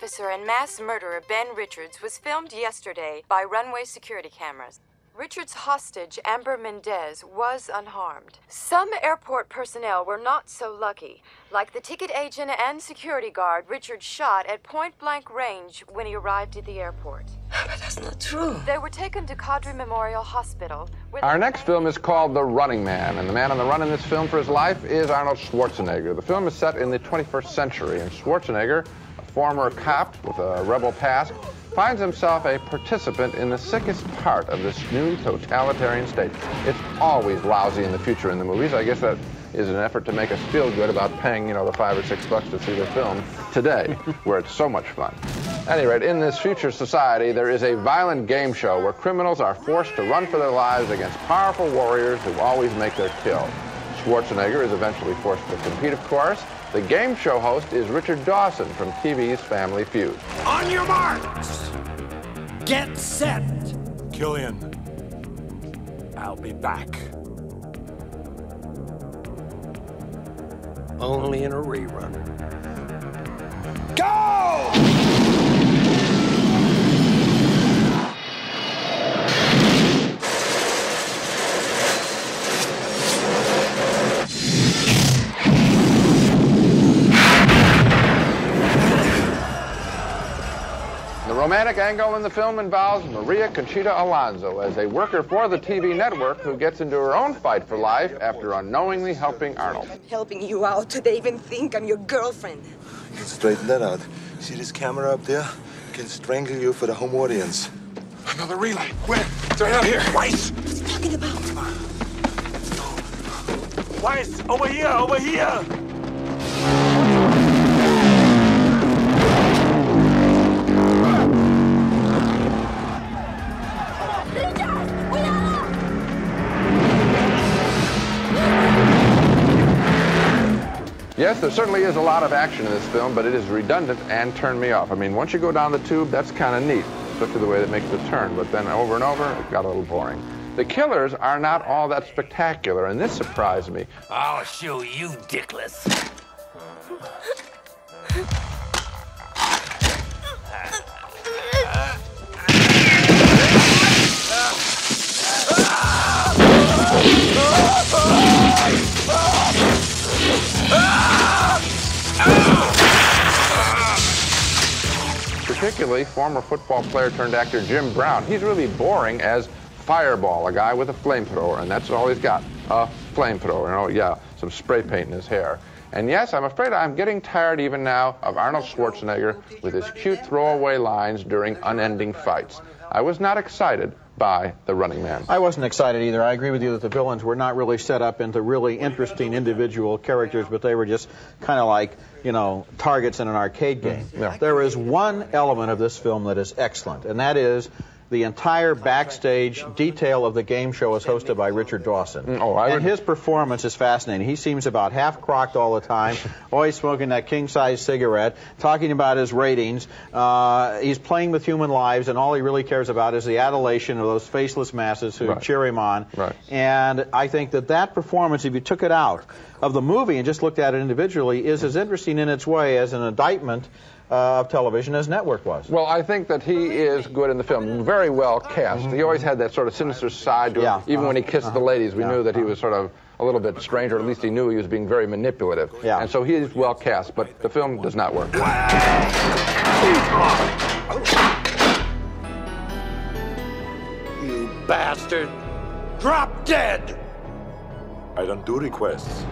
officer and mass murderer Ben Richards was filmed yesterday by runway security cameras. Richards' hostage, Amber Mendez, was unharmed. Some airport personnel were not so lucky, like the ticket agent and security guard Richards shot at point-blank range when he arrived at the airport. But that's not true. They were taken to Cadre Memorial Hospital. Our next film is called The Running Man, and the man on the run in this film for his life is Arnold Schwarzenegger. The film is set in the 21st century, and Schwarzenegger, a former cop with a rebel past, finds himself a participant in the sickest part of this new totalitarian state. It's always lousy in the future in the movies. I guess that is an effort to make us feel good about paying, the $5 or $6 to see the film today, where it's so much fun. At any rate, in this future society, there is a violent game show where criminals are forced to run for their lives against powerful warriors who always make their kill. Schwarzenegger is eventually forced to compete, of course. The game show host is Richard Dawson from TV's Family Feud. On your marks! Get set! Killian, I'll be back. Only in a rerun. Go! The romantic angle in the film involves Maria Conchita Alonso as a worker for the TV network who gets into her own fight for life after unknowingly helping Arnold. I'm helping you out. They even think I'm your girlfriend. You can straighten that out. See this camera up there? I can strangle you for the home audience. Another relay. Where? It's right out here. Weiss! What's he talking about? Weiss! Over here! Over here! Yes, there certainly is a lot of action in this film, but it is redundant and turned me off. I mean, once you go down the tube, that's kind of neat, especially the way it makes the turn, but then over and over, it got a little boring. The killers are not all that spectacular, and this surprised me. I'll show you, dickless. Particularly former football player turned actor Jim Brown. He's really boring as Fireball, a guy with a flamethrower, and that's all he's got, a flamethrower, some spray paint in his hair. And yes, I'm afraid I'm getting tired even now of Arnold Schwarzenegger with his cute throwaway lines during unending fights. I was not excited by The Running Man. I wasn't excited either. I agree with you that the villains were not really set up into really interesting individual characters, but they were just kind of like, targets in an arcade game. Yeah. There is one element of this film that is excellent, and that is the entire backstage detail of the game show is hosted by Richard Dawson. And his performance is fascinating. He seems about half-crocked all the time, always smoking that king-size cigarette, talking about his ratings. He's playing with human lives, and all he really cares about is the adulation of those faceless masses who cheer him on. And I think that performance, if you took it out of the movie and just looked at it individually, is as interesting in its way as an indictment of television as Network was. Well, I think that he is good in the film, very well cast. He always had that sort of sinister side to him. Even when he kissed the ladies, we knew that he was sort of a little bit strange, or at least he knew he was being very manipulative. And so he is well cast, but the film does not work. You bastard! Drop dead! I don't do requests.